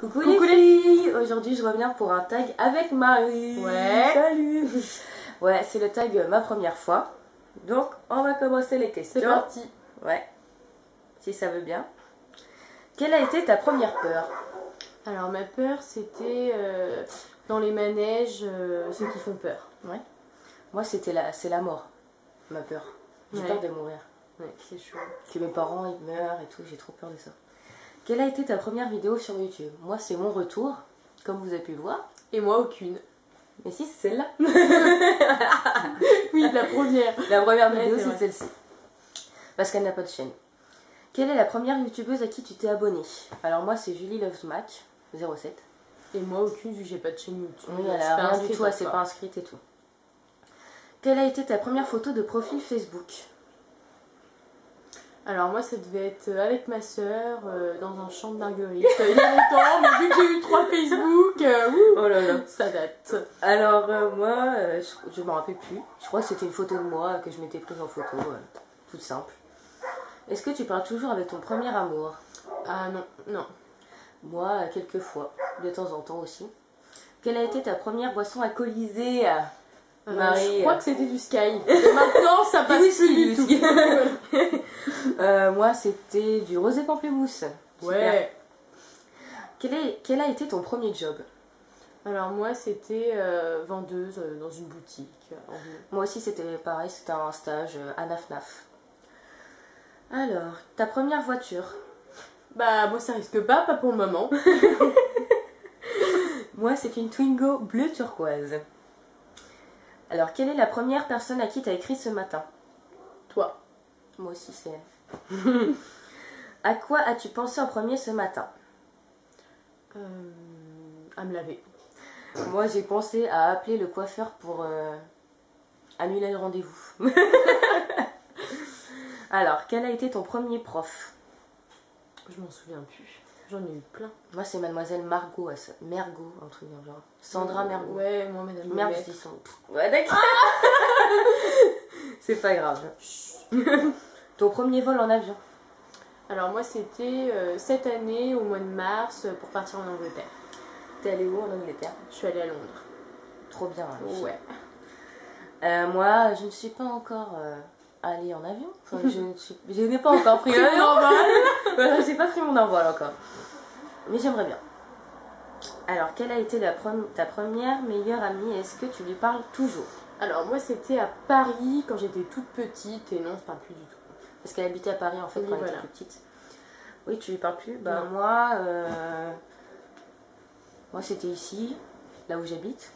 Coucou les filles. Aujourd'hui je reviens pour un tag avec Marie. Ouais. Salut. Ouais, c'est le tag ma première fois. Donc on va commencer les questions. C'est parti. Ouais. Si ça veut bien. Quelle a été ta première peur? Alors ma peur c'était dans les manèges, ceux qui font peur. Ouais. Moi c'est la mort. Ma peur. J'ai peur de mourir. Ouais, c'est chaud. Que mes parents ils meurent et tout, j'ai trop peur de ça. Quelle a été ta première vidéo sur YouTube? Moi c'est mon retour, comme vous avez pu le voir. Et moi aucune. Mais si, c'est celle-là. Oui, la première. La première vidéo Ouais, c'est celle-ci. Parce qu'elle n'a pas de chaîne. Quelle est la première youtubeuse à qui tu t'es abonné? Alors moi c'est Julie Loves Mac 07. Et moi aucune vu que j'ai pas de chaîne YouTube. Oui, elle a rien du tout, elle s'est pas inscrite et tout. Quelle a été ta première photo de profil Facebook? Alors moi ça devait être avec ma soeur dans un champ de marguerite il y a longtemps, mais vu que j'ai eu 3 Facebook, Oh là là. ça date. Alors moi, je m'en rappelle plus. Je crois que c'était une photo de moi que je m'étais prise en photo, toute simple. Est-ce que tu parles toujours avec ton premier amour? Ah non, non. Moi, quelques fois, de temps en temps aussi. Quelle a été ta première boisson alcoolisée? Marie, je crois que c'était du Sky. Et maintenant ça passe plus du tout. Moi c'était du rosé pamplemousse. Ouais. Quel a été ton premier job? Alors moi c'était vendeuse dans une boutique. Moi aussi c'était pareil, c'était un stage à Naf. Alors, ta première voiture? Bah moi ça risque pas pour le moment. Moi c'est une Twingo bleu turquoise. Alors, quelle est la première personne à qui tu as écrit ce matin? Toi. Moi aussi c'est elle. À quoi as-tu pensé en premier ce matin? À me laver. Moi j'ai pensé à appeler le coiffeur pour annuler le rendez-vous. Alors, quel a été ton premier prof? Je m'en souviens plus. J'en ai eu plein. Moi c'est mademoiselle Margot, Mergot, un truc dans le genre. Sandra Mergot. Ouais, moi madame Merde, je dis son. Ouais, d'accord. C'est pas grave. Ton premier vol en avion? Alors moi c'était cette année au mois de mars pour partir en Angleterre. T'es allée où en Angleterre? Je suis allée à Londres. Trop bien. Hein, ouais. Moi je ne suis pas encore allée en avion. Enfin, je n'ai pas encore pris l'avion. Je n'ai pas pris mon envol encore. Mais j'aimerais bien. Alors, quelle a été ta première meilleure amie? Est-ce que tu lui parles toujours? Alors moi c'était à Paris quand j'étais toute petite et non, je parle plus du tout. Parce qu'elle habitait à Paris en fait oui, quand elle était plus petite. Oui, tu lui parles plus? Bah moi c'était ici, là où j'habite.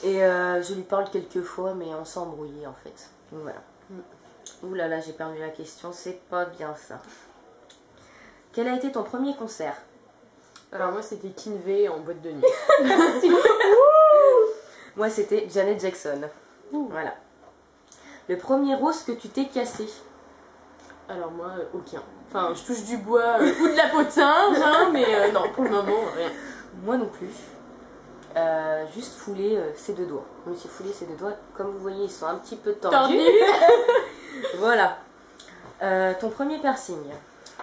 Et je lui parle quelques fois, mais on s'est embrouillé en fait. Donc voilà. Ouh là là, j'ai perdu la question, c'est pas bien ça. Quel a été ton premier concert? Alors moi c'était Kinvey en boîte de nuit. Moi c'était Janet Jackson. Voilà. Le premier rose que tu t'es cassé? Alors moi aucun. Enfin je touche du bois ou de la peau de singe, hein, mais non pour le moment rien. Moi non plus. Juste fouler ses deux doigts. Je me suis foulé ses deux doigts. Comme vous voyez, ils sont un petit peu tordus. Voilà. Ton premier piercing?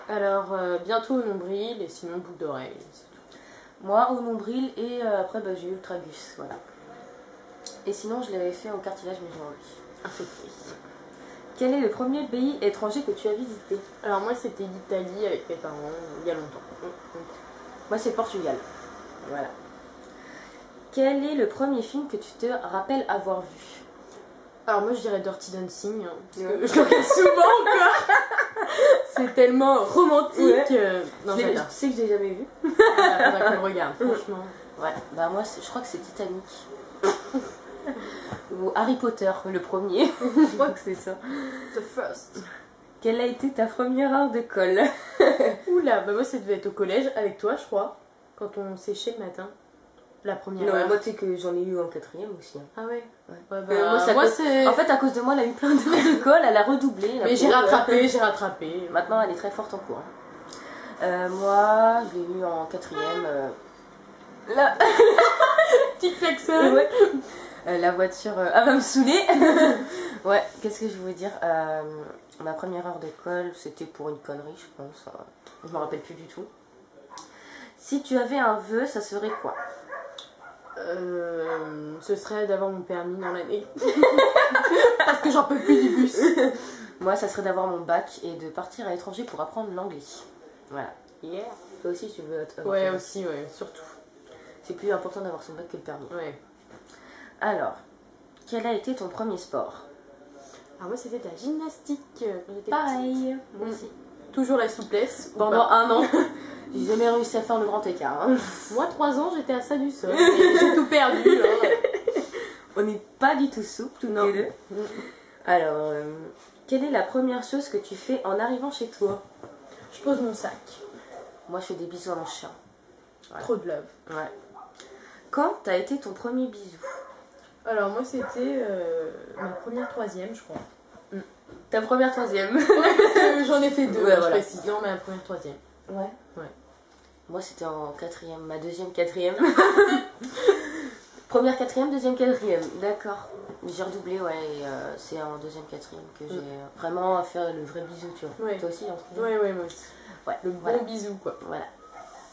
Alors bientôt au nombril et sinon boucle d'oreille. Moi au nombril et après j'ai eu le tragus. Voilà. Et sinon je l'avais fait au cartilage mais j'ai enlevé. Infecté. Quel est le premier pays étranger que tu as visité? Alors moi c'était l'Italie avec mes parents il y a longtemps. Moi c'est le Portugal. Voilà. Quel est le premier film que tu te rappelles avoir vu? Alors moi je dirais Dirty Dancing, hein, parce que je le regarde souvent encore. C'est tellement romantique. Ouais. Non, tu sais que j'ai jamais vu. Faudra qu'on le regarde, franchement. Ouais, bah moi je crois que c'est Titanic. Ou Harry Potter, le premier. Je crois que c'est ça. The first. Quelle a été ta première heure de colle? Oula, bah moi ça devait être au collège avec toi je crois, quand on séchait le matin. La première heure. Moi tu sais que j'en ai eu en 4ème aussi. Hein. Ah ouais, ouais. Bah, moi c'est... En fait à cause de moi elle a eu plein d'heures de colle, elle a redoublé. Mais j'ai rattrapé. Maintenant elle est très forte en cours. Hein. Moi je l'ai eu en 4ème. Là. Petite klaxon. Ouais. La voiture va me saouler. Ouais, qu'est-ce que je voulais dire? Ma première heure d'école, c'était pour une connerie, je pense. Je me rappelle plus du tout. Si tu avais un vœu, ça serait quoi? Ce serait d'avoir mon permis dans l'année. Parce que j'en peux plus du bus. Moi, ça serait d'avoir mon bac et de partir à l'étranger pour apprendre l'anglais. Voilà. Yeah. Toi aussi, tu veux être... Ouais, aussi, ouais, surtout. C'est plus important d'avoir son bac que le permis. Ouais. Alors, quel a été ton premier sport? Alors moi, c'était de la gymnastique quand j'étais Pareil. petite. Moi aussi. Toujours la souplesse. ou Pendant pas. 1 an, j'ai jamais réussi à faire le grand écart. Hein. Moi, 3 ans, j'étais à ça du sol. Et j'ai tout perdu. On n'est pas du tout souple, tous Non. les deux. Alors, quelle est la première chose que tu fais en arrivant chez toi? Je pose mon sac. Moi, je fais des bisous à mon chien. Voilà. Trop de love. Ouais. Quand t'as été ton premier bisou? Alors moi, c'était ma première 3e, je crois. Ta première 3e. J'en ai fait 2, Ouais, je voilà. précise. Non, mais la première 3e. Ouais. Ouais. Moi, c'était en 4e, ma 2e, 4e. Première, 4e, 2e, 4e. D'accord. J'ai redoublé, ouais, et c'est en 2e, 4e que j'ai vraiment fait le vrai bisou, tu vois. Ouais. Toi aussi, en 3e? Ouais, moi aussi. Ouais, Le bon voilà. bisou, quoi. Voilà.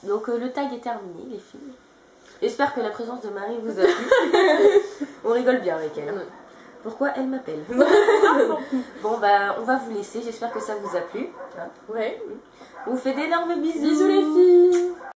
Donc le tag est terminé, les filles. J'espère que la présence de Marie vous a plu. On rigole bien avec elle. Hein. Pourquoi elle m'appelle? Bon bah on va vous laisser, j'espère que ça vous a plu. Hein. Ouais. On vous fait d'énormes bisous. Bisous les filles.